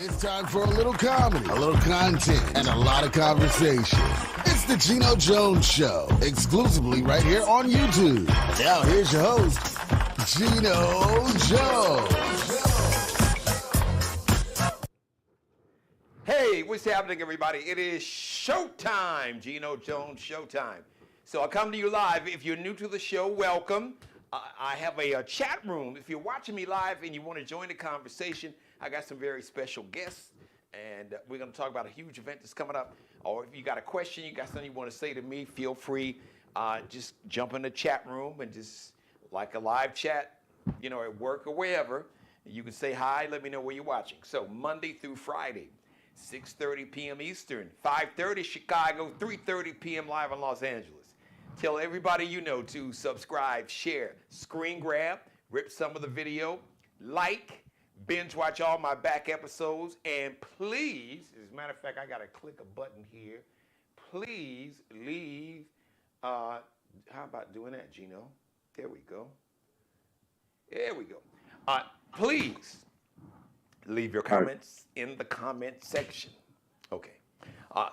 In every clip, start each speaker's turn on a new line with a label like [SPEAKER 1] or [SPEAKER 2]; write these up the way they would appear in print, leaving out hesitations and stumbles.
[SPEAKER 1] It's time for a little comedy, a little content, and a lot of conversation. It's the Geno Jones Show, exclusively right here on YouTube. Now here's your host, Geno Jones.
[SPEAKER 2] Hey, what's happening, everybody? It is showtime, Geno Jones Showtime. So I come to you live. If you're new to the show, welcome. I have a chat room. If you're watching me live and you want to join the conversation, I got some very special guests, and we're going to talk about a huge event that's coming up. Or if you got a question, you got something you want to say to me, feel free. Just jump in the chat room and just like a live chat, you know, at work or wherever. You can say hi, let me know where you're watching. So Monday through Friday, 6:30 p.m. Eastern, 5:30 Chicago, 3:30 p.m. live in Los Angeles. Tell everybody you know to subscribe, share, screen grab, rip some of the video, like, binge watch all my back episodes, and please, as a matter of fact, I gotta click a button here. Please leave, how about doing that, Geno? There we go. There we go. Please leave your comments in the comment section. Okay.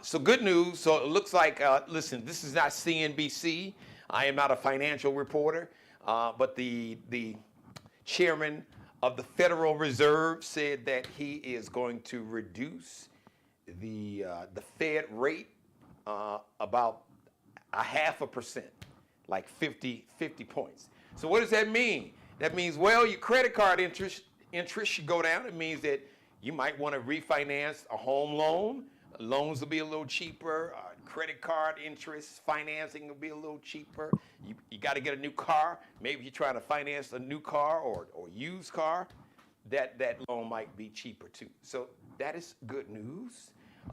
[SPEAKER 2] So good news. So it looks like, listen, this is not CNBC. I am not a financial reporter, but the chairman of the Federal Reserve said that he is going to reduce the Fed rate about 0.5%, like 50 points. So what does that mean? That means, well, your credit card interest should go down. It means that you might want to refinance a home loan. Loans will be a little cheaper. Credit card interest financing will be a little cheaper. You got to get a new car. Maybe you're trying to finance a new car or used car. That loan might be cheaper too. So that is good news.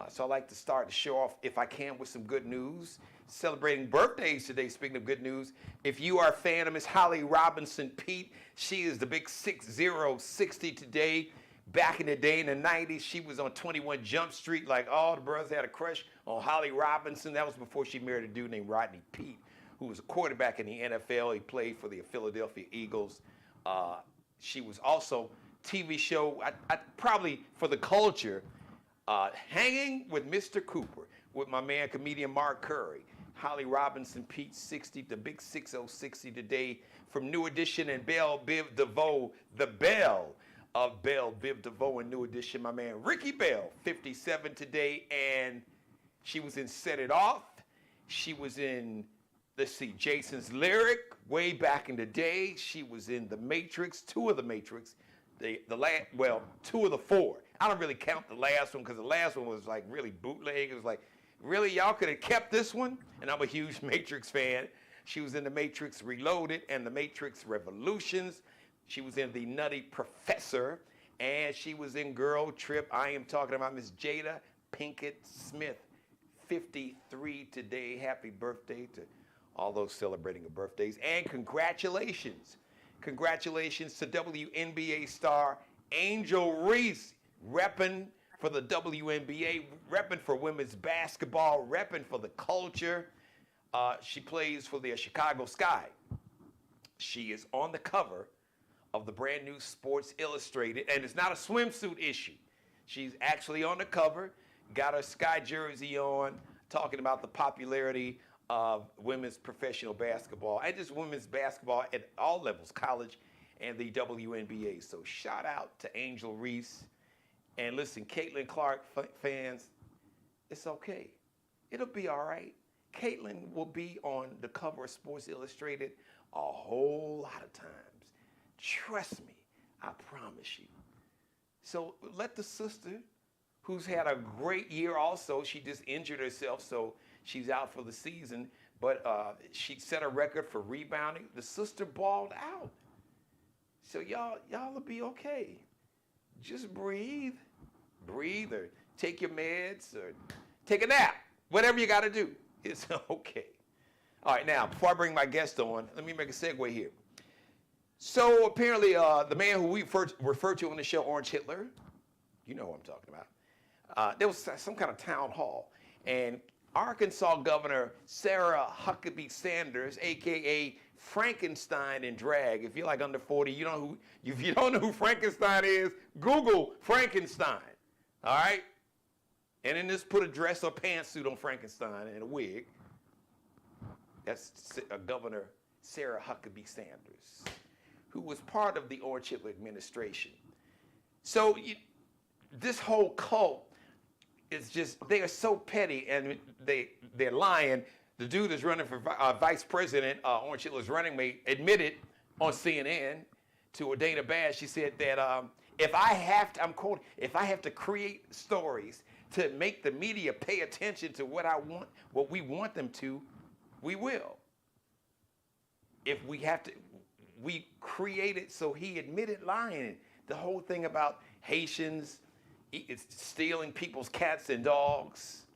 [SPEAKER 2] So I like to start to show off, if I can, with some good news. Celebrating birthdays today, speaking of good news. If you are a fan of Miss Holly Robinson Pete, she is the big 60 today. Back in the day, in the 90s, she was on 21 Jump Street, like all the brothers had a crush on Holly Robinson. That was before she married a dude named Rodney Peete, who was a quarterback in the NFL. He played for the Philadelphia Eagles. She was also TV show, probably for the culture, Hanging with Mr. Cooper, with my man, comedian Mark Curry. Holly Robinson Pete, 60, the big 6060 today, from New Edition and Belle Biv DeVoe, the Belle of Belle Biv DeVoe and New Edition, my man Ricky Bell, 57 today, and she was in Set It Off. She was in, let's see, Jason's Lyric, way back in the day. She was in The Matrix, two of The Matrix, two of the four. I don't really count the last one because the last one was like really bootleg. It was like, really, y'all could have kept this one? And I'm a huge Matrix fan. She was in The Matrix Reloaded and The Matrix Revolutions. She was in The Nutty Professor, and she was in Girl Trip. I am talking about Miss Jada Pinkett Smith, 53 today. Happy birthday to all those celebrating birthdays. And congratulations. Congratulations to WNBA star Angel Reese, repping for the WNBA, repping for women's basketball, repping for the culture. She plays for the Chicago Sky. She is on the cover of the brand new Sports Illustrated, and it's not a swimsuit issue. She's actually on the cover, got her Sky jersey on, talking about the popularity of women's professional basketball and just women's basketball at all levels, college and the WNBA. So shout out to Angel Reese. And listen, Caitlin Clark fans, it's okay. It'll be all right. Caitlin will be on the cover of Sports Illustrated a whole lot of times. Trust me, I promise you. So let the sister, who's had a great year also, she just injured herself, so she's out for the season, but she set a record for rebounding. The sister balled out. So y'all will be okay. Just breathe, or take your meds, or take a nap. Whatever you got to do, it's okay. All right, now, before I bring my guest on, let me make a segue here. So apparently, the man who we referred to on the show, Orange Hitler, you know who I'm talking about, there was some kind of town hall, and Arkansas Governor Sarah Huckabee Sanders, a.k.a. Frankenstein in drag. If you're like under 40, if you don't know who Frankenstein is, Google Frankenstein. All right? And then just put a dress or pantsuit on Frankenstein and a wig. That's Governor Sarah Huckabee Sanders, who was part of the Orange Hitler administration. So this whole cult is just, they are so petty and they're lying. The dude that's running for vice president, Orange Hitler's running mate, admitted on CNN to Dana Bash, she said that if I have to, I'm quoting, if I have to create stories to make the media pay attention to what I want, what we want them to, we will. If we have to, we created, so he admitted lying. The whole thing about Haitians stealing people's cats and dogs.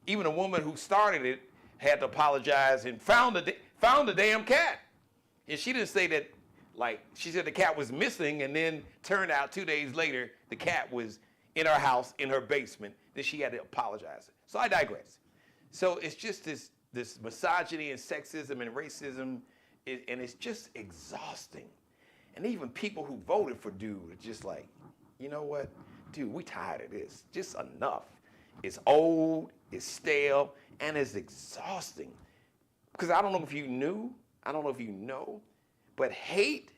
[SPEAKER 2] Even a woman who started it had to apologize and found the damn cat. And she didn't say that, like, she said the cat was missing, and then turned out 2 days later the cat was in her house, in her basement. Then she had to apologize. So I digress. So it's just this misogyny and sexism and racism, and it's just exhausting. And even people who voted for dude are just like, you know what? Dude, we tired of this. Just enough. It's old, it's stale, and it's exhausting. Because I don't know if you knew, I don't know if you know, but hate,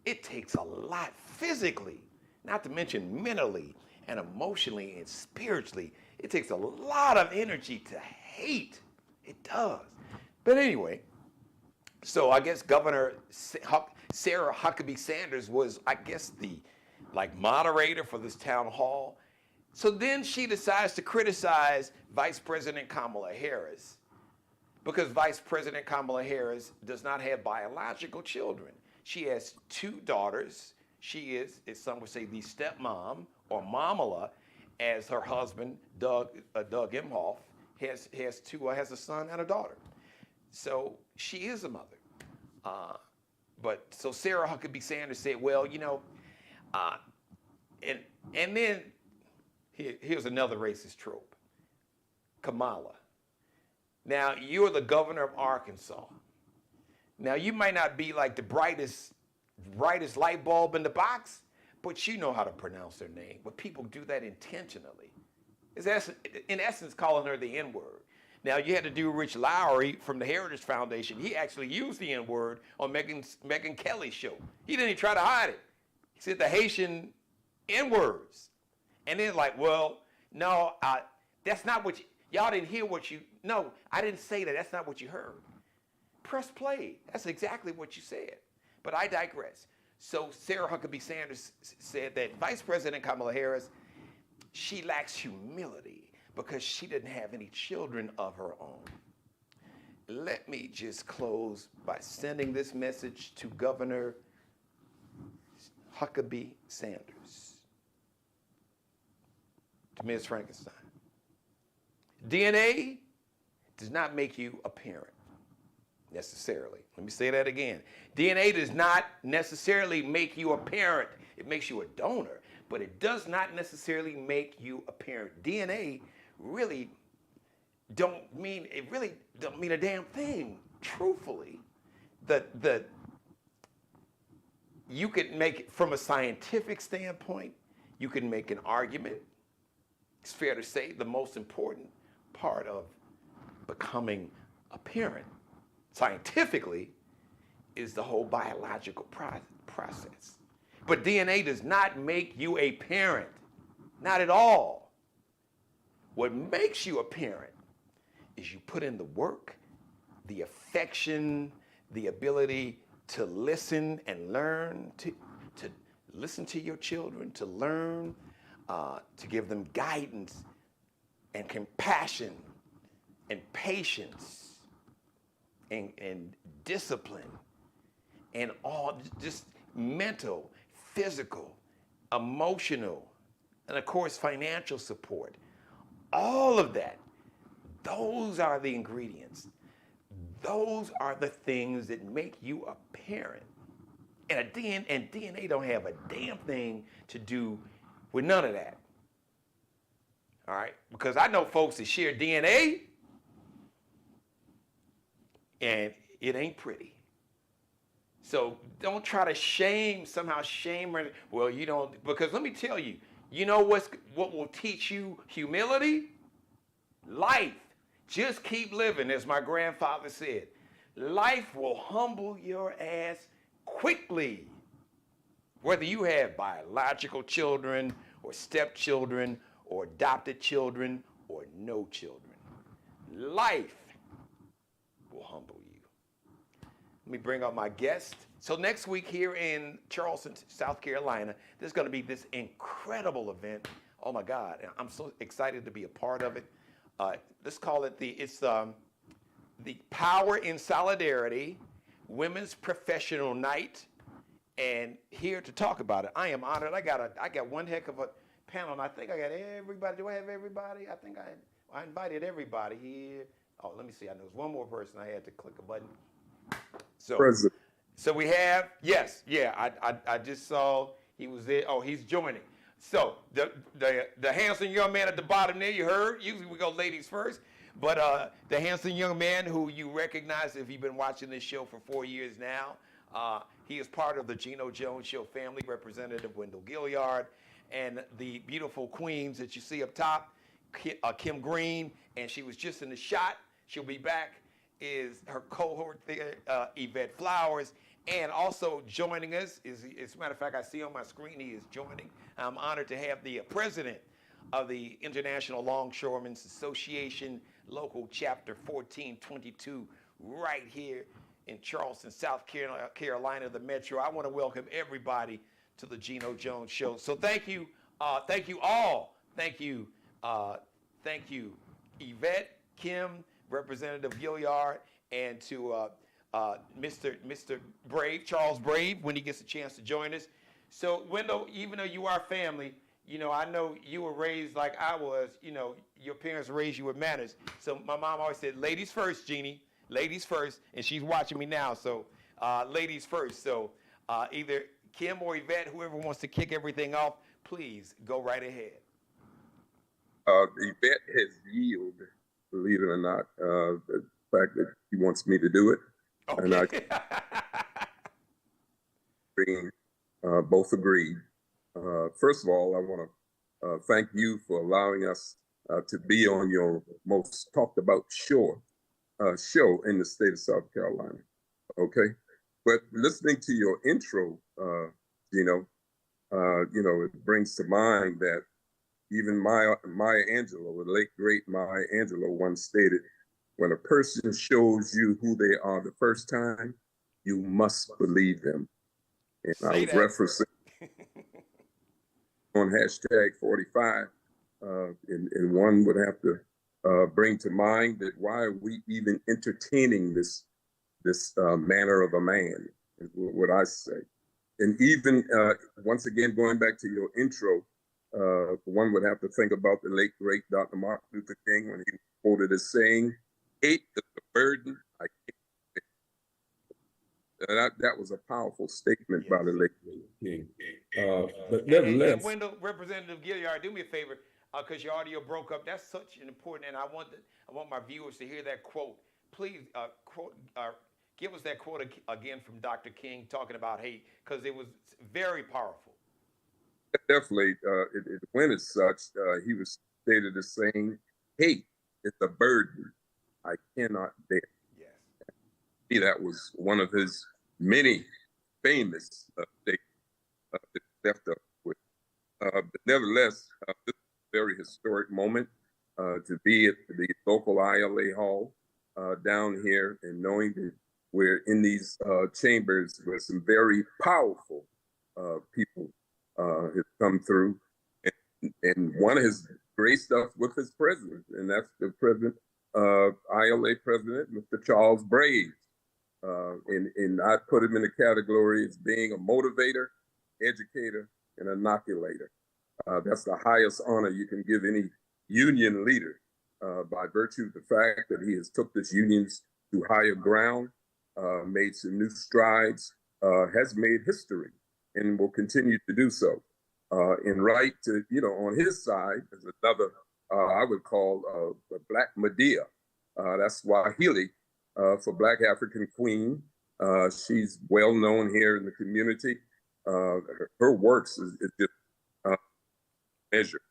[SPEAKER 2] it takes a lot physically, not to mention mentally and emotionally and spiritually. It takes a lot of energy to hate. It does. But anyway, so I guess Governor Sarah Huckabee Sanders was, I guess, the moderator for this town hall. So then she decides to criticize Vice President Kamala Harris, because Vice President Kamala Harris does not have biological children. She has 2 daughters. She is, as some would say, the stepmom, or mamala, as her husband, Doug Emhoff, has a son and a daughter. So she is a mother. But so Sarah Huckabee Sanders said, well, you know, and then here's another racist trope. Kamala. Now, you're the governor of Arkansas. Now, you might not be like the brightest light bulb in the box, but you know how to pronounce her name. But people do that intentionally. It's in essence calling her the N-word. Now, you had to do Rich Lowry from the Heritage Foundation. He actually used the N-word on Megyn Kelly's show. He didn't even try to hide it. He said the Haitian N-words. And then like, well, no, that's not what y'all didn't hear what you, no, I didn't say that. That's not what you heard. Press play. That's exactly what you said. But I digress. So Sarah Huckabee Sanders said that Vice President Kamala Harris, she lacks humility because she didn't have any children of her own. Let me just close by sending this message to Governor Huckabee Sanders, to Ms. Frankenstein. DNA does not make you a parent, necessarily. Let me say that again. DNA does not necessarily make you a parent. It makes you a donor, but it does not necessarily make you a parent. DNA really don't mean a damn thing, truthfully. You could make it from a scientific standpoint, you can make an argument. It's fair to say the most important part of becoming a parent, scientifically, is the whole biological process. But DNA does not make you a parent, not at all. What makes you a parent is you put in the work, the affection, the ability to listen and learn, to listen to your children, to learn, to give them guidance and compassion and patience and discipline and all, just mental, physical, emotional, and of course financial support. All of that, those are the ingredients. Those are the things that make you a parent. And DNA don't have a damn thing to do with none of that. All right? Because I know folks that share DNA, and it ain't pretty. So don't try to somehow shame, well, you don't, because let me tell you, You know what will teach you humility? Life. Just keep living, as my grandfather said. Life will humble your ass quickly. Whether you have biological children or stepchildren or adopted children or no children, life will humble you. Let me bring up my guest. So next week here in Charleston, South Carolina, there's going to be this incredible event. Oh my God, I'm so excited to be a part of it. Let's call it the Power in Solidarity Women's Professional Night. And here to talk about it, I am honored. I got one heck of a panel, and I think I got everybody. Do I have everybody? I think I invited everybody here. Oh, let me see. I know there's one more person. I had to click a button. So,
[SPEAKER 3] President.
[SPEAKER 2] so we have, yes, yeah. I just saw he was there. Oh, he's joining. So the handsome young man at the bottom there, you heard. Usually we go ladies first, but the handsome young man who you recognize if you've been watching this show for 4 years now. He is part of the Geno Jones Show family, Representative Wendel Gilliard, and the beautiful queens that you see up top, Kim Green, and she was just in the shot. She'll be back, is her cohort there, Yvette Flowers, and also joining us, as a matter of fact, I see on my screen he is joining. I'm honored to have the president of the International Longshoremen's Association, local chapter 1422, right here in Charleston, South Carolina, the Metro. I want to welcome everybody to the Geno Jones Show. So thank you all. Thank you, Yvette, Kim, Representative Gilliard, and to Mr. Brave, Charles Brave, when he gets a chance to join us. So Wendel, even though you are family, you know, I know you were raised like I was. You know, your parents raised you with manners. So my mom always said, "Ladies first, Jeannie." Ladies first, and she's watching me now, so ladies first. So either Kim or Yvette, whoever wants to kick everything off, please go right ahead.
[SPEAKER 3] Yvette has yielded, believe it or not, the fact that she wants me to do it.
[SPEAKER 2] Okay.
[SPEAKER 3] And I both agreed. First of all, I want to thank you for allowing us to be on your most talked about show in the state of South Carolina. Okay, but listening to your intro, Geno, it brings to mind that even Maya Angelou, the late great Maya Angelou, once stated, "When a person shows you who they are the first time, you must believe them." And I was referencing on #45, and one would have to bring to mind that why are we even entertaining this manner of a man, is what I say. And even once again, going back to your intro, one would have to think about the late great Dr. Martin Luther King when he quoted as saying, "Hate is the burden I can't bear." That was a powerful statement by the late King. But nevertheless,
[SPEAKER 2] and Wendel, Representative Gilliard, do me a favor, because your audio broke up. That's such an important, and I want my viewers to hear that quote. Please give us that quote again from Dr. King talking about hate, because it was very powerful.
[SPEAKER 3] Definitely, it went as such. He was stated as saying, "Hate is a burden I cannot bear."
[SPEAKER 2] Yes.
[SPEAKER 3] That was one of his many famous statements that left up with. But nevertheless, this is a very historic moment to be at the local ILA hall down here, and knowing that we're in these chambers where some very powerful people have come through, and one of his great stuff with his president, and that's the president, ILA president, Mr. Charles Brave. And I put him in the category as being a motivator, educator, and inoculator. That's the highest honor you can give any union leader, by virtue of the fact that he has took this unions to higher ground, made some new strides, has made history, and will continue to do so. And right to, on his side is another, I would call a Black Medea. That's Swahili for Black African Queen. She's well known here in the community. Her works is just measure.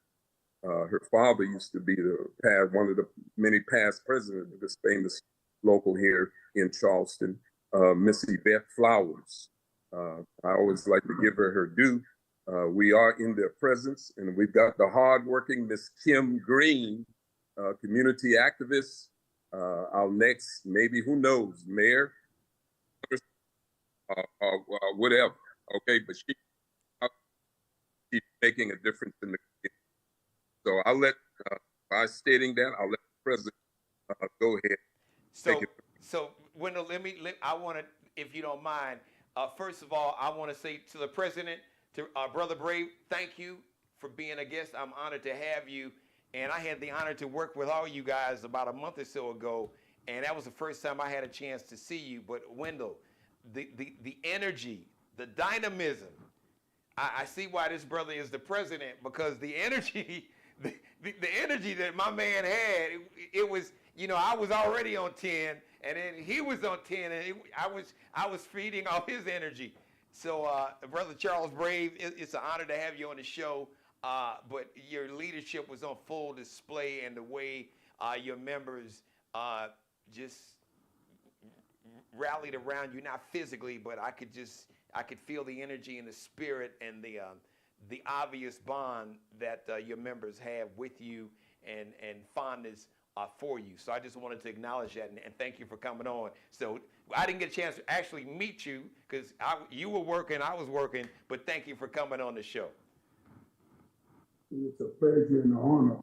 [SPEAKER 3] Her father used to be one of the many past presidents of this famous local here in Charleston, Miss Yvette Flowers. I always like to give her due. We are in their presence, and we've got the hardworking Miss Kim Green, community activist. Our next, maybe, who knows, mayor, whatever. Okay, but she's making a difference in the community. So by stating that, I'll let the president go ahead.
[SPEAKER 2] So Wendell, I want to, if you don't mind, first of all, I want to say to the president, to Brother Brave, thank you for being a guest. I'm honored to have you. And I had the honor to work with all you guys about a month or so ago. And that was the first time I had a chance to see you. But Wendell, the energy, the dynamism, I see why this brother is the president, because the energy, the energy that my man had, it was, I was already on 10, and then he was on 10, and I was feeding off his energy. So, Brother Charles Brave, it's an honor to have you on the show, but your leadership was on full display, and the way your members just rallied around you, not physically, but I could feel the energy and the spirit and the obvious bond that your members have with you and fondness for you. So I just wanted to acknowledge that and thank you for coming on. So I didn't get a chance to actually meet you because you were working, I was working, but thank you for coming on the show.
[SPEAKER 4] It's a pleasure and an honor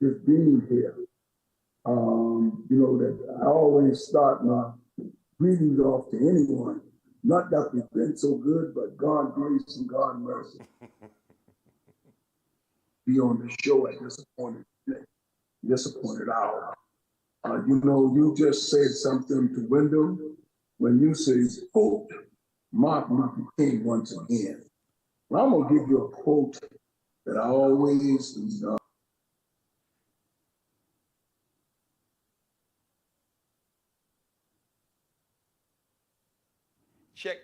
[SPEAKER 4] just being here. That I always start my greetings off to anyone. Not that we've been so good, but God grace and God mercy. Be on the show at disappointed hour. You just said something to Wendell when you say, quote, Martin Luther King once again. Well, I'm gonna give you a quote that I always
[SPEAKER 2] Check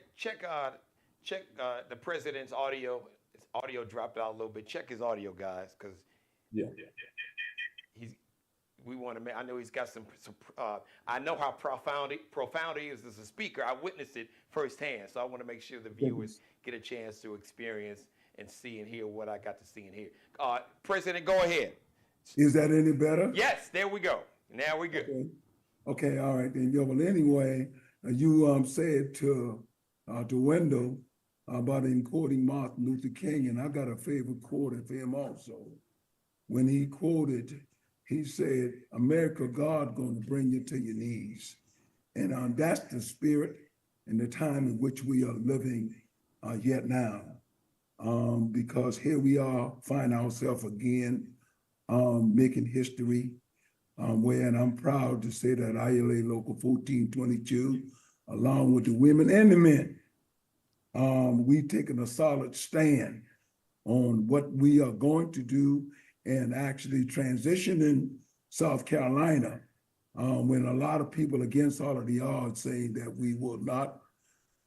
[SPEAKER 2] the president's audio. His audio dropped out a little bit. Check his audio, guys, because we want to. I know he's got some. I know how profound he is as a speaker. I witnessed it firsthand, so I want to make sure the viewers get a chance to experience and see and hear what I got to see and hear. President, go ahead.
[SPEAKER 4] Is that any better?
[SPEAKER 2] Yes, there we go. Now we're good.
[SPEAKER 4] Okay, all right then. Well, anyway, you said to Wendell about him quoting Martin Luther King, and I got a favorite quote of him also. When he quoted, he said, "America, God going to bring you to your knees," and that's the spirit and the time in which we are living yet now, because here we are, find ourselves again making history. And I'm proud to say that ILA Local 1422, along with the women and the men, we've taken a solid stand on what we are going to do and actually transitioning South Carolina, when a lot of people against all of the odds saying that we will not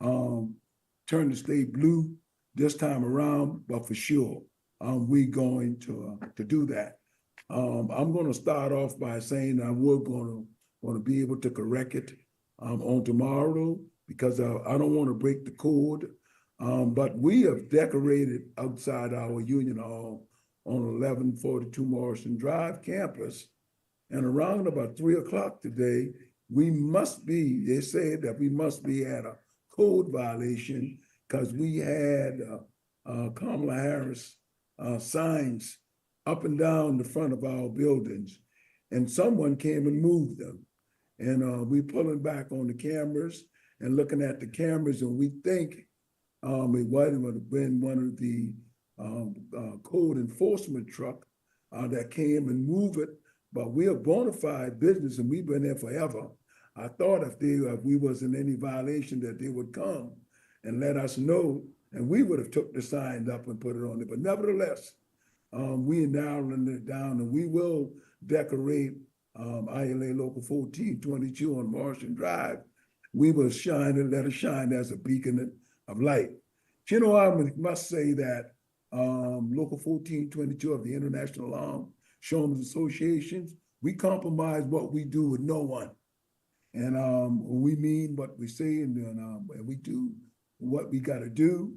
[SPEAKER 4] turn the state blue this time around, but for sure, we're going to do that. I'm going to start off by saying that we're going to be able to correct it on tomorrow, because I don't want to break the code. But we have decorated outside our Union Hall on 1142 Morrison Drive campus. And around about 3 o'clock today, they said that we must be at a code violation because we had Kamala Harris signs up and down the front of our buildings, and someone came and moved them. And we pulling back on the cameras and looking at the cameras, and we think it would have been one of the code enforcement truck that came and moved it. But we're a bona fide business, and we've been there forever. I thought if we wasn't any violation that they would come and let us know, and we would have took the sign up and put it on there. But nevertheless, we are narrowing it down, and we will decorate ILA Local 1422 on Martian Drive. We will shine and let it shine as a beacon of light. I must say that Local 1422 of the International Showmen's Associations. We compromise what we do with no one. And we mean what we say, and we do what we got to do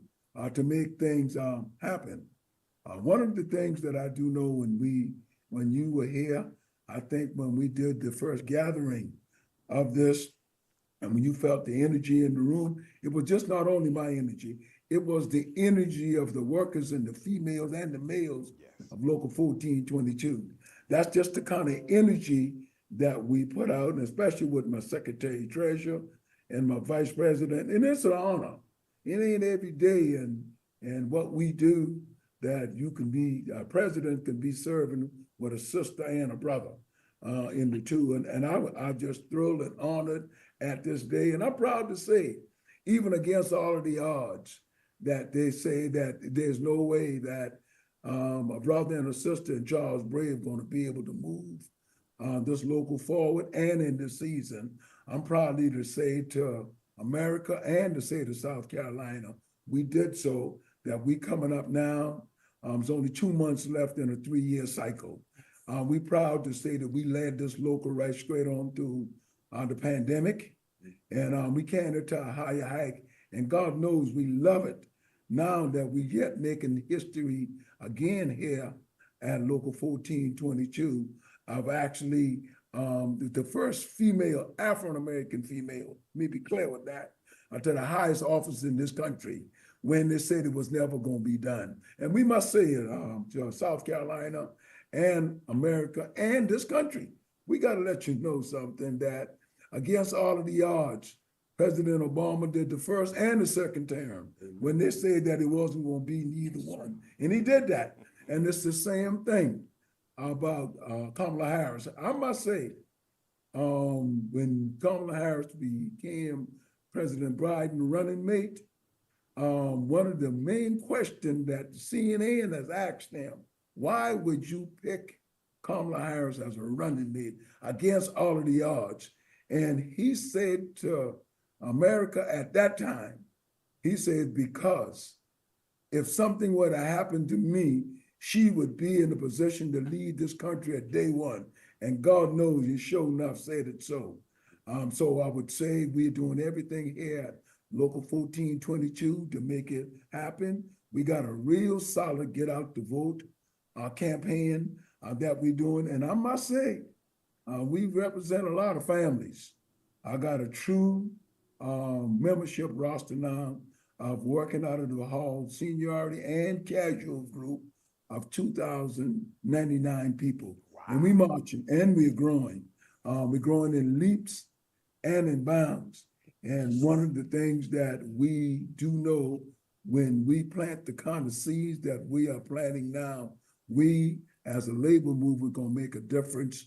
[SPEAKER 4] to make things happen. One of the things that I do know when you were here, I think when we did the first gathering of this, and when you felt the energy in the room, it was just not only my energy, it was the energy of the workers and the females and the males of Local 1422. That's just the kind of energy that we put out, and especially with my Secretary Treasurer and my Vice President. And it's an honor. It ain't every day and what we do that you can be, a president can be serving with a sister and a brother in the two. And I'm just thrilled and honored at this day. And I'm proud to say, even against all of the odds, that they say that there's no way that a brother and a sister in Charles Brave going to be able to move this local forward. And in this season, I'm proudly to say to America and to say to South Carolina, we did so, that we coming up now. There's only 2 months left in a 3-year cycle. We proud to say that we led this local right straight on through the pandemic, and we carried it to a higher height. And God knows we love it now that we yet making history again here at Local 1422 of actually the first female, Afro-American female, let me be clear with that, to the highest office in this country when they said it was never going to be done. And we must say it to South Carolina and America and this country. We got to let you know something, that against all of the odds, President Obama did the first and the second term when they said that it wasn't going to be neither one. And he did that. And it's the same thing about Kamala Harris. I must say, when Kamala Harris became President Biden running mate, one of the main questions that CNN has asked him, why would you pick Kamala Harris as a running mate against all of the odds? And he said to America at that time, he said, because if something were to happen to me, she would be in a position to lead this country at day one. And God knows he sure enough said it so. So I would say we're doing everything here at Local 1422 to make it happen. We got a real solid get out the vote campaign that we're doing. And I must say, we represent a lot of families. I got a true membership roster now of working out of the hall seniority and casual group of 2,099 people. Wow. And we marching and we're growing. We're growing in leaps and in bounds. And one of the things that we do know, when we plant the kind of seeds that we are planting now, we as a labor movement gonna make a difference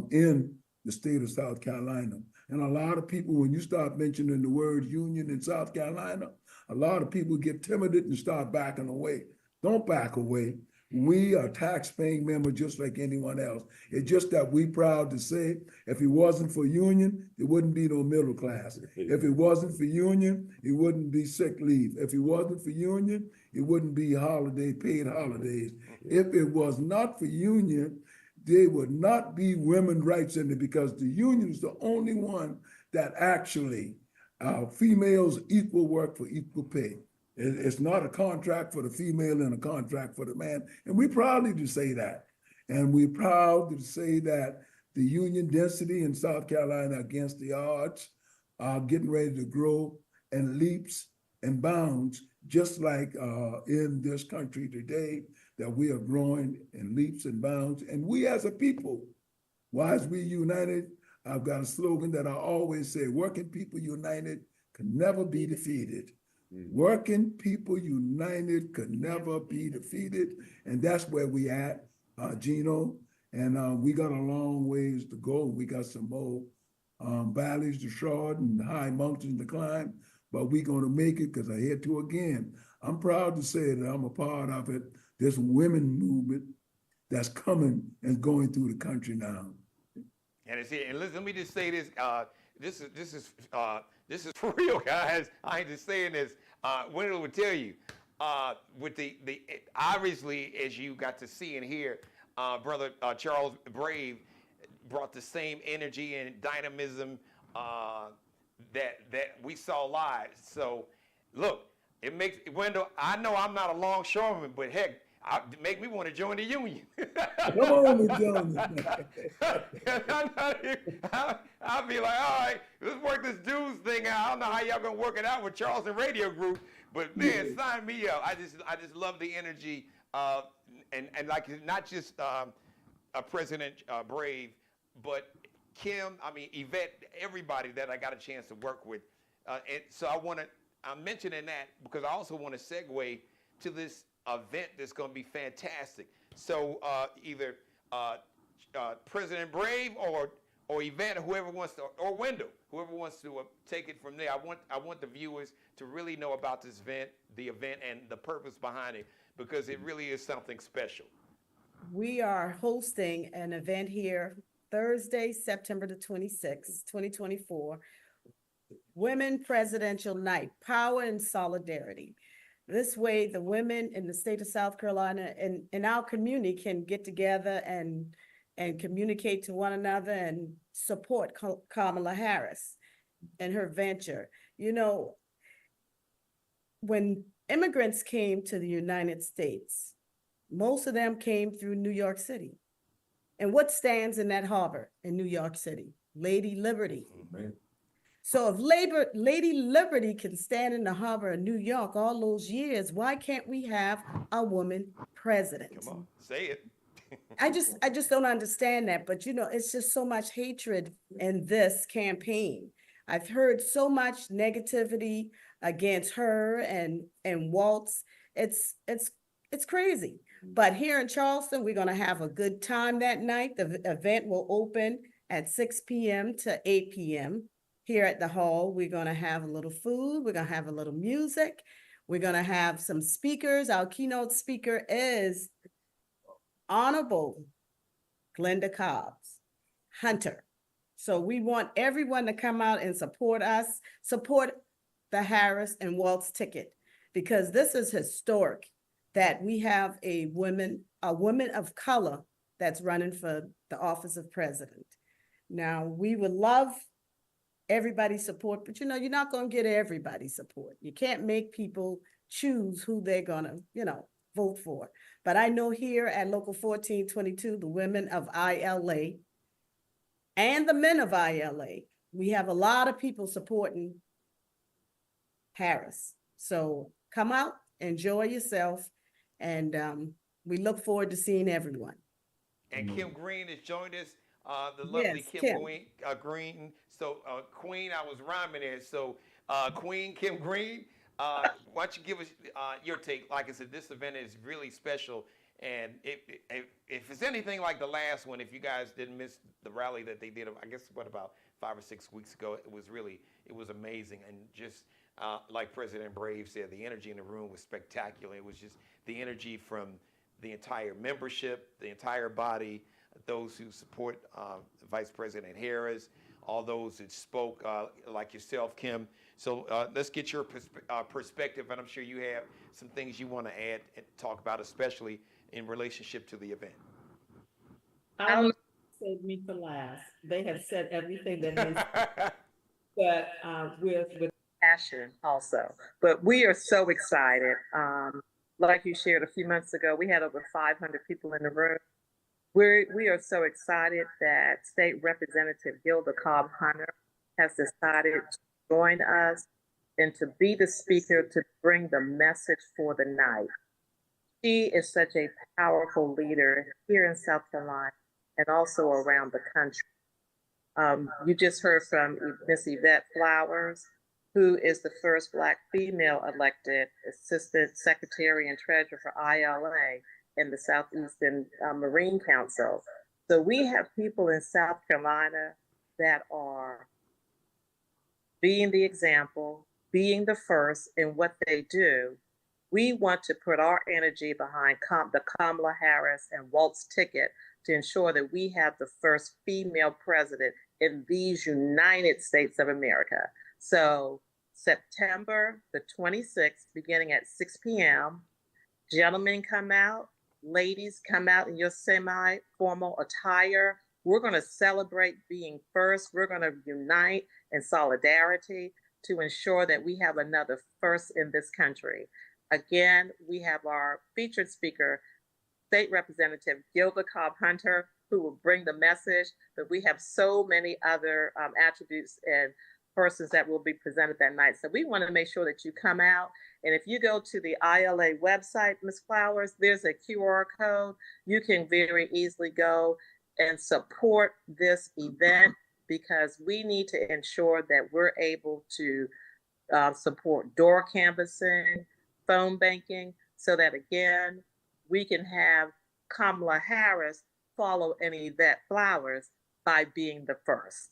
[SPEAKER 4] in the state of South Carolina. And a lot of people, when you start mentioning the word union in South Carolina, a lot of people get timid and start backing away. Don't back away. We are tax-paying members just like anyone else. It's just that we proud to say, if it wasn't for union, there wouldn't be no middle class. If it wasn't for union, it wouldn't be sick leave. If it wasn't for union, it wouldn't be paid holidays. If it was not for union, there would not be women's rights in it, because the union is the only one that actually females equal work for equal pay. It's not a contract for the female and a contract for the man. And we're proud to say that. And we're proud to say that the union density in South Carolina against the odds are getting ready to grow in leaps and bounds, just like in this country today, that we are growing in leaps and bounds. And we as a people, why is we united? I've got a slogan that I always say, working people united can never be defeated. Working people united could never be defeated. And that's where we at, Geno. And we got a long ways to go. We got some more valleys to short and high mountains to climb, but we're gonna make it, because I hear to again, I'm proud to say that I'm a part of it, this women movement that's coming and going through the country now.
[SPEAKER 2] And it's here. And listen, let me just say this. This is for real, guys. I ain't just saying this. Wendel would tell you, with obviously, as you got to see and hear, brother Charles Brave brought the same energy and dynamism that we saw live. So, look, it makes Wendell. I know I'm not a longshoreman, but heck, it make me want to join the union.
[SPEAKER 4] Come on, Johnny.
[SPEAKER 2] I'll be like, all right, let's work this dudes thing out. I don't know how y'all gonna work it out with Charleston Radio Group, but man, sign me up. I just love the energy, and like not just President Brave, but Kim, Yvette, everybody that I got a chance to work with. And so I'm mentioning that because I also want to segue to this event that's going to be fantastic. So either President Brave or Yvette, whoever wants to, or Wendell, whoever wants to take it from there. I want the viewers to really know about this event, and the purpose behind it, because it really is something special.
[SPEAKER 5] We are hosting an event here Thursday, September the 26th, 2024, Women Presidential Night, Power and Solidarity. This way, the women in the state of South Carolina and in our community can get together and communicate to one another and support Kamala Harris and her venture. You know, when immigrants came to the United States, most of them came through New York City. And what stands in that harbor in New York City? Lady Liberty. Mm-hmm. So if Lady Liberty can stand in the harbor of New York all those years, why can't we have a woman president?
[SPEAKER 2] Come on, say it.
[SPEAKER 5] I just don't understand that. But, you know, it's just so much hatred in this campaign. I've heard so much negativity against her and Waltz. It's crazy. But here in Charleston, we're going to have a good time that night. The event will open at 6 p.m. to 8 p.m. here at the hall. We're going to have a little food. We're going to have a little music. We're going to have some speakers. Our keynote speaker is Honorable Glenda Cobbs Hunter. So we want everyone to come out and support us, support the Harris and Waltz ticket, because this is historic that we have a woman of color that's running for the office of president. Now, we would love everybody's support, but you know, you're not going to get everybody's support. You can't make people choose who they're going to, vote for. But I know here at Local 1422, the women of ILA and the men of ILA, we have a lot of people supporting Harris. So come out, enjoy yourself, and we look forward to seeing everyone.
[SPEAKER 2] And Kim Green has joined us, the lovely
[SPEAKER 5] Yes,
[SPEAKER 2] Kim Green. So Queen, I was rhyming there. So Queen Kim Green, why don't you give us your take? Like I said, this event is really special. And if it's anything like the last one, if you guys didn't miss the rally that they did, I guess, about 5 or 6 weeks ago, it was amazing. And just like President Brave said, the energy in the room was spectacular. It was just the energy from the entire membership, the entire body, those who support Vice President Harris, all those that spoke, like yourself, Kim. So let's get your perspective, and I'm sure you have some things you want to add and talk about, especially in relationship to the event.
[SPEAKER 6] Save me for last. They have said everything that needs, but with passion also. But we are so excited. Like you shared a few months ago, we had over 500 people in the room. We are so excited that State Representative Gilda Cobb Hunter has decided to join us and to be the speaker to bring the message for the night. She is such a powerful leader here in South Carolina and also around the country. You just heard from Miss Yvette Flowers, who is the first Black female elected Assistant Secretary and Treasurer for ILA in the Southeastern Marine Council. So we have people in South Carolina that are being the example, being the first in what they do. We want to put our energy behind the Kamala Harris and Waltz ticket to ensure that we have the first female president in these United States of America. So September the 26th, beginning at 6 p.m. Gentlemen come out, ladies come out in your semi-formal attire. We're going to celebrate being first. We're going to unite in solidarity to ensure that we have another first in this country. Again, we have our featured speaker, State Representative Gilda Cobb-Hunter, who will bring the message, but we have so many other attributes and persons that will be presented that night. So we want to make sure that you come out. And if you go to the ILA website, Ms. Flowers, there's a QR code. You can very easily go and support this event, because we need to ensure that we're able to support door canvassing, phone banking, so that again, we can have Kamala Harris follow any Yvette Flowers by being the first.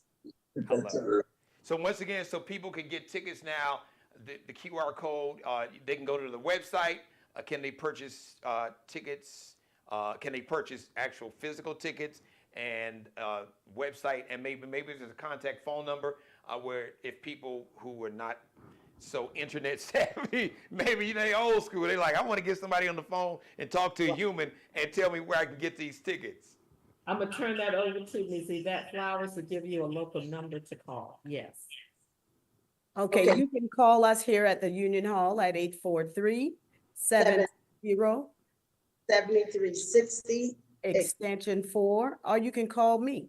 [SPEAKER 2] So once again, so people can get tickets now, the QR code, they can go to the website. Can they purchase tickets? Can they purchase actual physical tickets and website? And maybe there's a contact phone number where if people who are not so internet savvy, maybe they old school, they like, I want to get somebody on the phone and talk to a human and tell me where I can get these tickets.
[SPEAKER 6] I'm going to turn that over to Ms. Yvette Flowers to give you a local number to call. Yes.
[SPEAKER 5] Okay, you can call us here at the Union Hall at 843-70
[SPEAKER 7] 7360
[SPEAKER 5] extension 4, or you can call me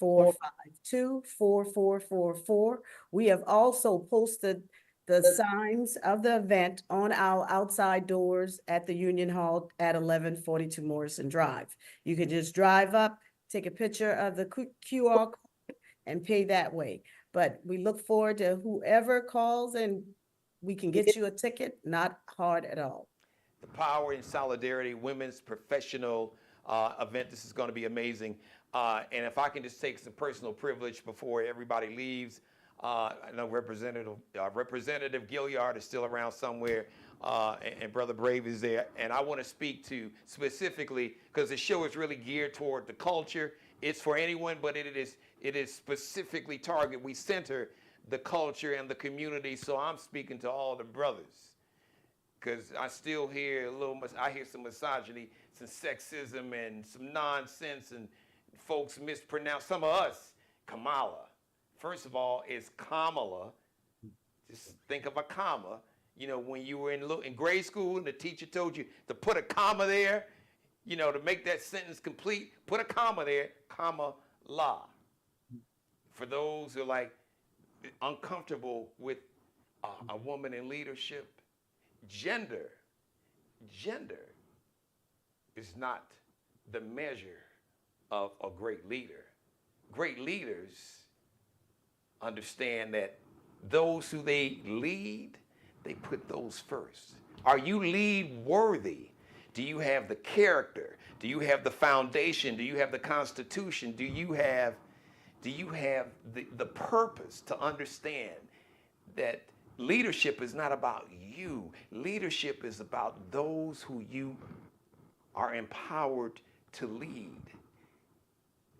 [SPEAKER 5] 843-452-4444. We have also posted the signs of the event on our outside doors at the Union Hall at 1142 Morrison Drive. You can just drive up, take a picture of the QR code and pay that way. But we look forward to whoever calls and we can get you a ticket, not hard at all.
[SPEAKER 2] The Power in Solidarity Women's Professional event. This is going to be amazing. And if I can just take some personal privilege before everybody leaves, I know Representative Gilliard is still around somewhere, and Brother Brave is there. And I want to speak to specifically, because the show is really geared toward the culture. It's for anyone, but it is specifically targeted. We center the culture and the community. So I'm speaking to all the brothers, because I still hear I hear some misogyny, some sexism, and some nonsense, and folks mispronounce some of us. Kamala. First of all, it's Kamala. Just think of a comma. You know, when you were in grade school and the teacher told you to put a comma there, you know, to make that sentence complete, put a comma there, comma, la. For those who are like uncomfortable with a woman in leadership, gender is not the measure of a great leader. Great leaders understand that those who they lead, they put those first. Are you lead worthy? Do you have the character? Do you have the foundation? Do you have the Constitution? Do you have the purpose to understand that leadership is not about you? Leadership is about those who you are empowered to lead.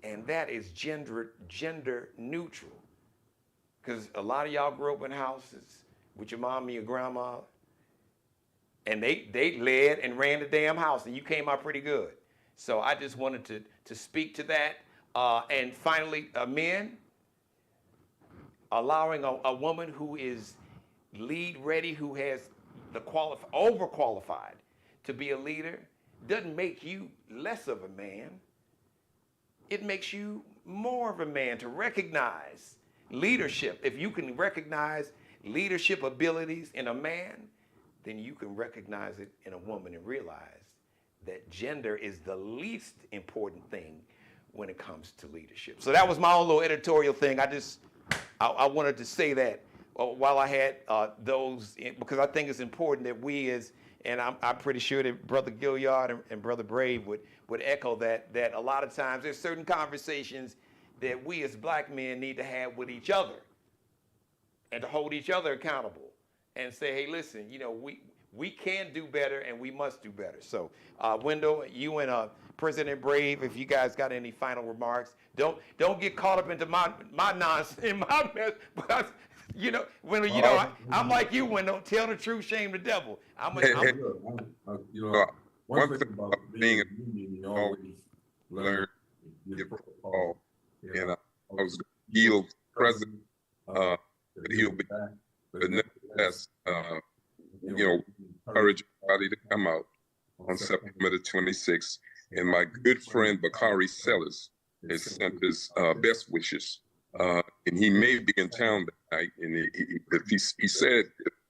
[SPEAKER 2] And that is gender neutral. Because a lot of y'all grew up in houses with your mom and your grandma, and they led and ran the damn house, and you came out pretty good. So I just wanted to speak to that. And finally, men, allowing a woman who is lead ready, who has the overqualified to be a leader, doesn't make you less of a man. It makes you more of a man to recognize leadership. If you can recognize leadership abilities in a man, then you can recognize it in a woman and realize that gender is the least important thing when it comes to leadership. So that was my own little editorial thing. I wanted to say that while I had those, because I think it's important that we and I'm pretty sure that Brother Gilliard and Brother Brave would echo that a lot of times there's certain conversations that we as black men need to have with each other and to hold each other accountable and say, hey, listen, you know, we can do better and we must do better. So, Wendell, you and President Brave, if you guys got any final remarks, don't get caught up into my nonsense, in my mess. But Wendell, I'm like you, Wendell. Tell the truth, shame the devil.
[SPEAKER 3] One thing about being a union, you always learn your protocol. And I was going to yield to the president, but he'll be back. But nevertheless, encourage everybody to come out on September the 26th. And my good friend Bakari Sellers has sent his best wishes. And he may be in town that night. And he said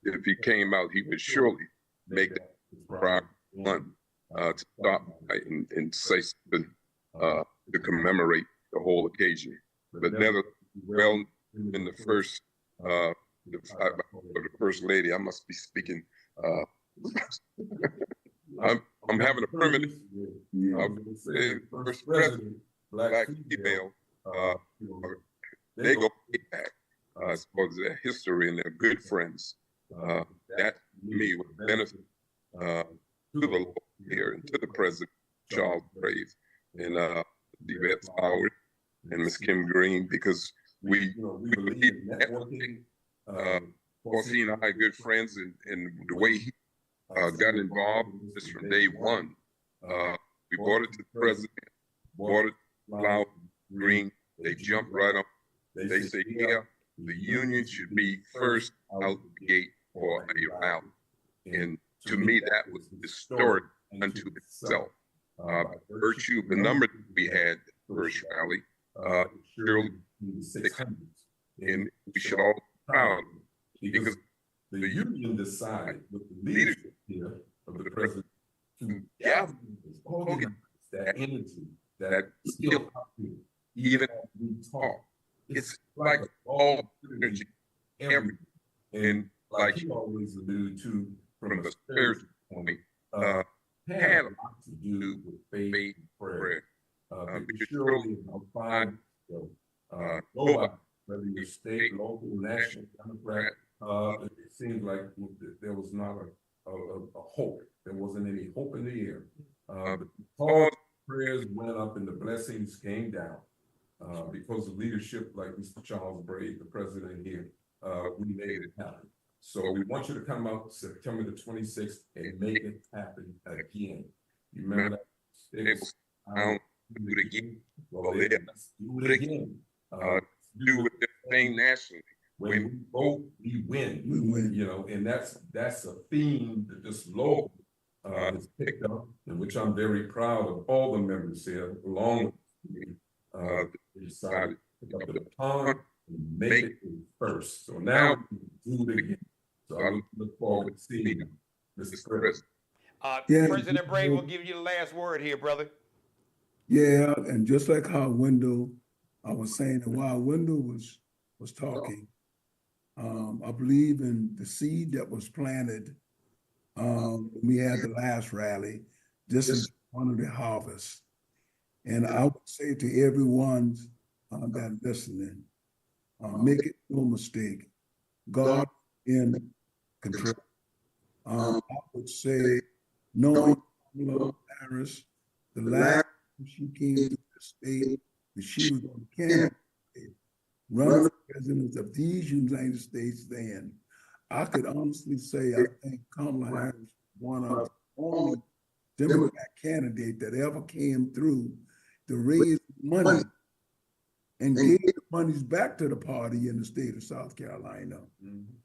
[SPEAKER 3] if he came out, he would surely make that priority one to stop by and say something to commemorate the whole occasion. But never, well, in the first, the first lady, I must be speaking. I'm having a permanent first president, black female. They go way back as far as their history and their good friends. That to me would benefit to the Lord here and to the president, Charles Brave, and Yvette Howard and Miss Kim Green, because we believe in networking. Of course, he and I are good friends, and the way he got involved in this from day one. We brought it to the president, brought it to Flower Green. They jumped right on. They say, yeah, the union should be first out the gate for a rally. And to me, that was historic unto itself. By virtue of the number that we had at the first rally, surely 600. And we should all be proud because the union decided with the leadership here of the president to gather, organize that energy, that still even as we talk. It's like all energy, everything. And like you always allude to from a spiritual point, had a lot to do with faith and prayer. Because surely I'll find nobody, whether you're state, local, national, Democrat, it seems like there was not a hope. There wasn't any hope in the air. But all prayers went up and the blessings came down. Because of leadership like Mr. Charles Brave, the president here, we made it happen. So we want you to come out September the 26th and make it happen again. You remember that? Do it again. Well, let's do it again. Do it thing nationally. When we vote, we win. We win. And that's a theme that this local has picked up, in which I'm very proud of all the members here, along with me. They decided to pick up the baton and make it first. So now we can do it again. So I look forward to seeing you, Mr. Chris.
[SPEAKER 2] President Brave will give you the last word here, brother.
[SPEAKER 4] Yeah, and just like how Wendell, I was saying that while Wendell was talking, I believe in the seed that was planted when we had the last rally. This is one of the harvests. And I would say to everyone that listening, make it no mistake. God in control. I would say, knowing Harris, the last time she came to the state, that she was on the candidate, run for president of these United States then, I could honestly say I think Kamala Harris was one of the only Democrat candidates that ever came through to raise money and gave the monies back to the party in the state of South Carolina.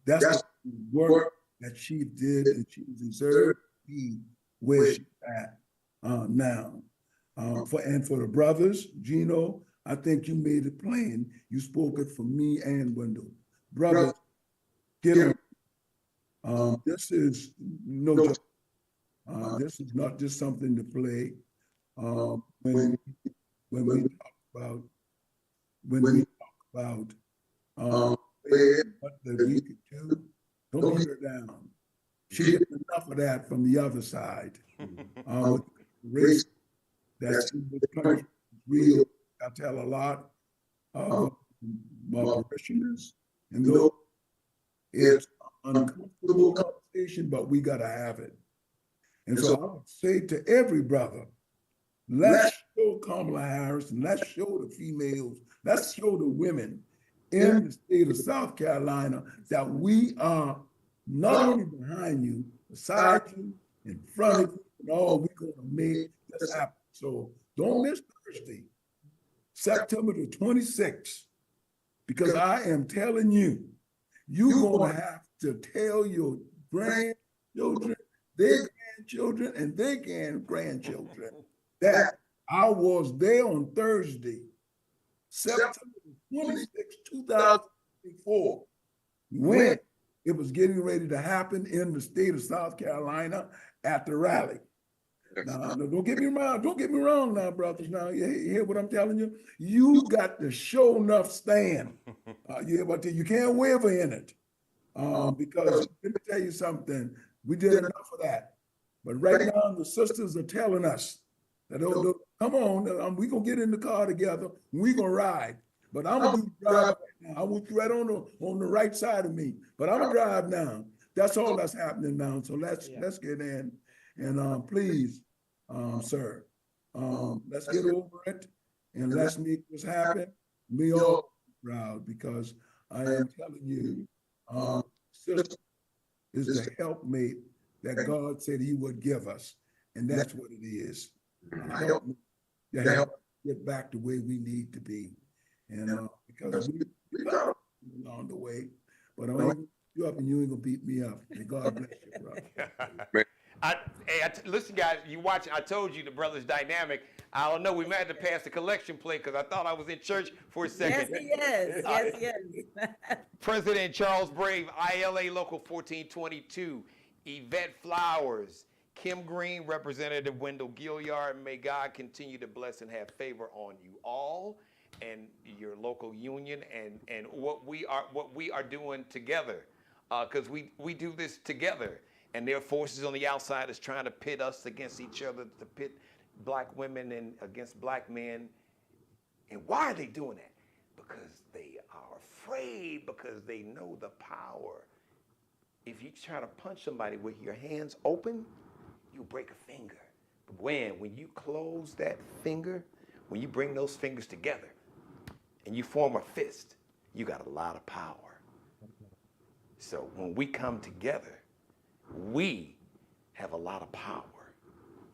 [SPEAKER 4] That's the work that she did, and she deserved to be where she's at now. For the brothers, Geno, I think you made it plain. You spoke it for me and Wendell. Brothers, get them. This is no joke. This is not just something to play. When we talk about what that we could do, don't put her down. She gets enough of that from the other side. Race that's in this country is real. I tell a lot of my parishioners, and though it's uncomfortable conversation, but we got to have it. And so I would say to every brother, let's show Kamala Harris and let's show the females, let's show the women in the state of South Carolina that we are not only behind you, beside you, in front of you, and all we're going to make this happen. So don't miss Thursday, September the 26th, because I am telling you, you're going to have to tell your grandchildren, their grandchildren, and their grandchildren that I was there on Thursday, September 26, 2024, when it was getting ready to happen in the state of South Carolina at the rally. Now, don't get me wrong now, brothers. Now, you hear what I'm telling you? You got to show enough stand. You can't waver in it. Because let me tell you something, we did enough of that. But right now, the sisters are telling us that, come on, we're going to get in the car together, and we're going to ride. But I'm going to drive right now. I want you right on the right side of me. But I'm going to drive now. That's all that's happening now. So let's get in. And please, sir, let's get over it and let's make this happen. We all proud, because I am telling you, sister is the helpmate that God said he would give us. And that's what it is. Help me to help get back the way we need to be. And because we got along the way, but I'm going to beat you up and you ain't going to beat me up. And God bless you, brother.
[SPEAKER 2] Listen, guys, you watching? I told you the brothers dynamic. I don't know. We might have to pass the collection plate because I thought I was in church for a second.
[SPEAKER 5] Yes, he is. Yes, he is.
[SPEAKER 2] President Charles Brave, ILA Local 1422, Yvette Flowers, Kim Green, Representative Wendel Gilliard. May God continue to bless and have favor on you all and your local union and what we are doing together, because we do this together. And there are forces on the outside that's trying to pit us against each other, to pit black women and against black men. And why are they doing that? Because they are afraid, because they know the power. If you try to punch somebody with your hands open, you break a finger. But when you close that finger, when you bring those fingers together and you form a fist, you got a lot of power. So when we come together, we have a lot of power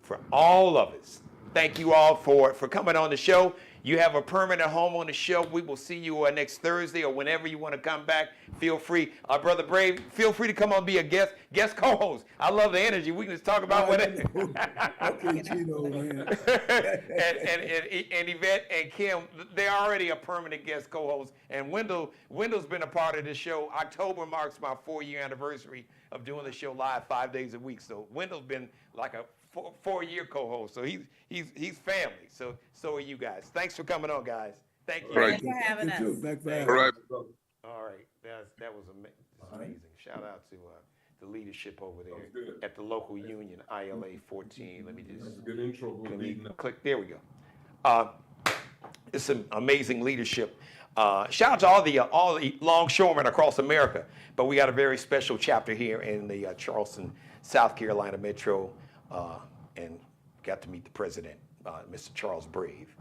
[SPEAKER 2] for all of us. Thank you all for coming on the show. You have a permanent home on the show. We will see you next Thursday or whenever you want to come back. Feel free. Brother Brave, feel free to come on and be a guest co-host. I love the energy. We can just talk about whatever.
[SPEAKER 4] Okay, Geno, man.
[SPEAKER 2] and Yvette and Kim, they're already a permanent guest co-host. And Wendell's been a part of this show. October marks my 4-year anniversary of doing the show live 5 days a week. So Wendell's been like a 4-year co-host. So he's family. So are you guys. Thanks for coming on, guys. Thank you.
[SPEAKER 5] Thanks for having us.
[SPEAKER 2] All right. That was amazing. Shout out to the leadership over there at the local union, ILA 14. Let me just
[SPEAKER 3] good intro.
[SPEAKER 2] click. There we go. It's some amazing leadership. Shout out to all the longshoremen across America. But we got a very special chapter here in the Charleston, South Carolina metro, and got to meet the president, Mr. Charles Brave,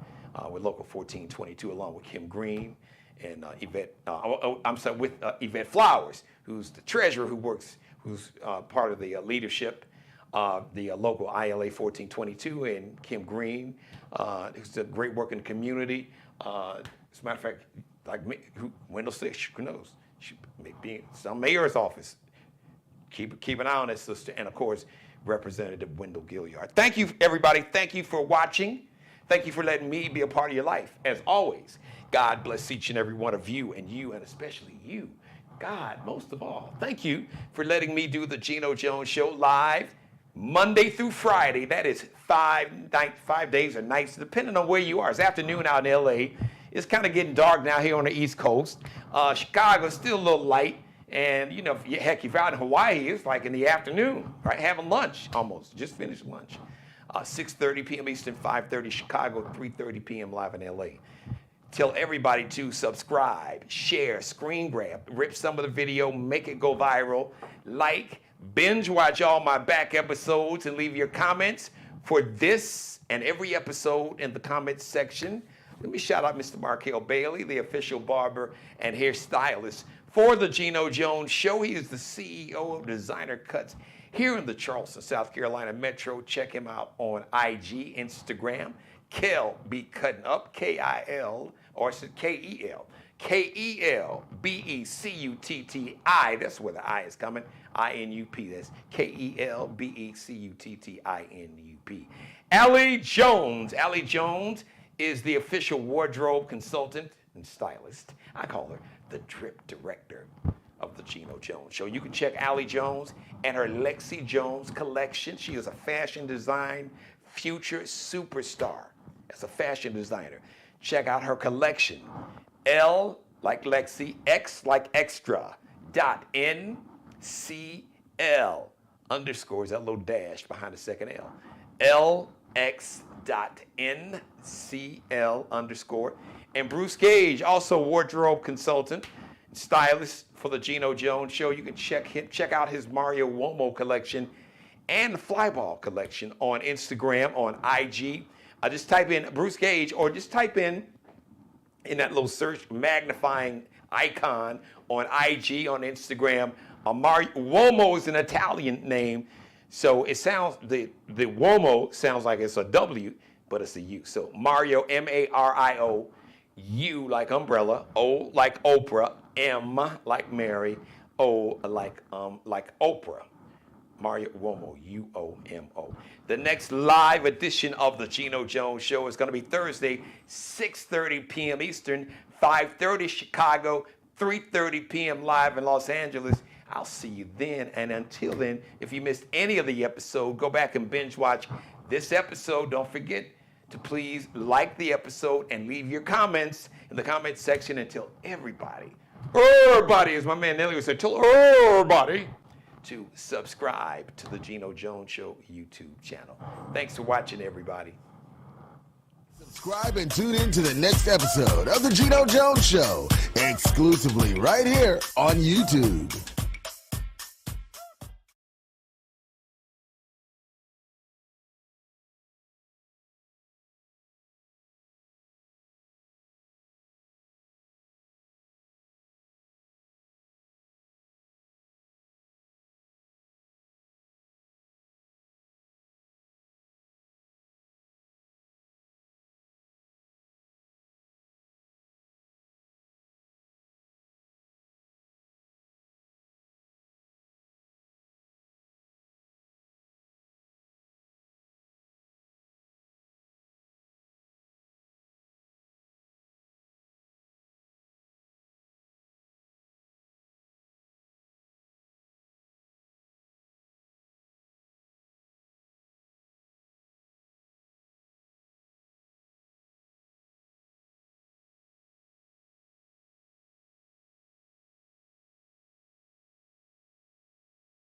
[SPEAKER 2] with Local 1422, along with Kim Green and Yvette. With Yvette Flowers, who's the treasurer, who's part of the leadership, the local ILA 1422, and Kim Green, who's a great work in the community. As a matter of fact, like me, Wendell said, who knows? She may be in some mayor's office. Keep an eye on that sister, and of course, Representative Wendel Gilliard. Thank you, everybody. Thank you for watching. Thank you for letting me be a part of your life. As always, God bless each and every one of you, and especially you. God, most of all, thank you for letting me do the Geno Jones Show live Monday through Friday. That is 5 days or nights, depending on where you are. It's afternoon out in LA. It's kind of getting dark now here on the East Coast. Chicago's still a little light. And, heck, if you're out in Hawaii, it's like in the afternoon, right? Having lunch almost. Just finished lunch. 6:30 p.m. Eastern, 5:30 Chicago, 3:30 p.m. live in LA. Tell everybody to subscribe, share, screen grab, rip some of the video, make it go viral, like, Binge watch all my back episodes and leave your comments for this and every episode in the comments section. Let me shout out Mr. Markel Bailey, the official barber and hairstylist for the Geno Jones Show. He is the CEO of Designer Cuts here in the Charleston, South Carolina metro. Check him out on IG, Instagram. Kel be cutting up, K-I-L, or is it K-E-L? K-E-L-B-E-C-U-T-T-I. That's where the I is coming. I-N-U-P. That's K-E-L-B-E-C-U-T-T-I-N-U-P. Allie Jones. Allie Jones is the official wardrobe consultant and stylist. I call her the drip director of the Geno Jones Show. You can check Allie Jones and her Lexi Jones collection. She is a fashion design future superstar as a fashion designer. Check out her collection. L like Lexi, X like extra, dot N-C-L underscores, that little dash behind the second L. LX dot N-C-L underscore. And Bruce Gage, also wardrobe consultant, stylist for the Geno Jones Show. You can check out his Mario Uomo collection and the Flyball collection on Instagram, on IG. Just type in Bruce Gage, or just type in that little search magnifying icon on IG, on Instagram. Mario Uomo is an Italian name, so it sounds, the Uomo sounds like it's a W, but it's a U. So Mario, M-A-R-I-O, U like umbrella, O like Oprah, M like Mary, O like Oprah. Mario Uomo, U-O-M-O. The next live edition of the Geno Jones Show is going to be Thursday, 6:30 p.m. Eastern, 5:30 Chicago, 3:30 p.m. live in Los Angeles. I'll see you then. And until then, if you missed any of the episode, go back and binge watch this episode. Don't forget to please like the episode and leave your comments in the comments section until everybody, as my man Nelly would say, tell everybody to subscribe to the Geno Jones Show YouTube channel. Thanks for watching, everybody.
[SPEAKER 1] Subscribe and tune in to the next episode of the Geno Jones Show, exclusively right here on YouTube.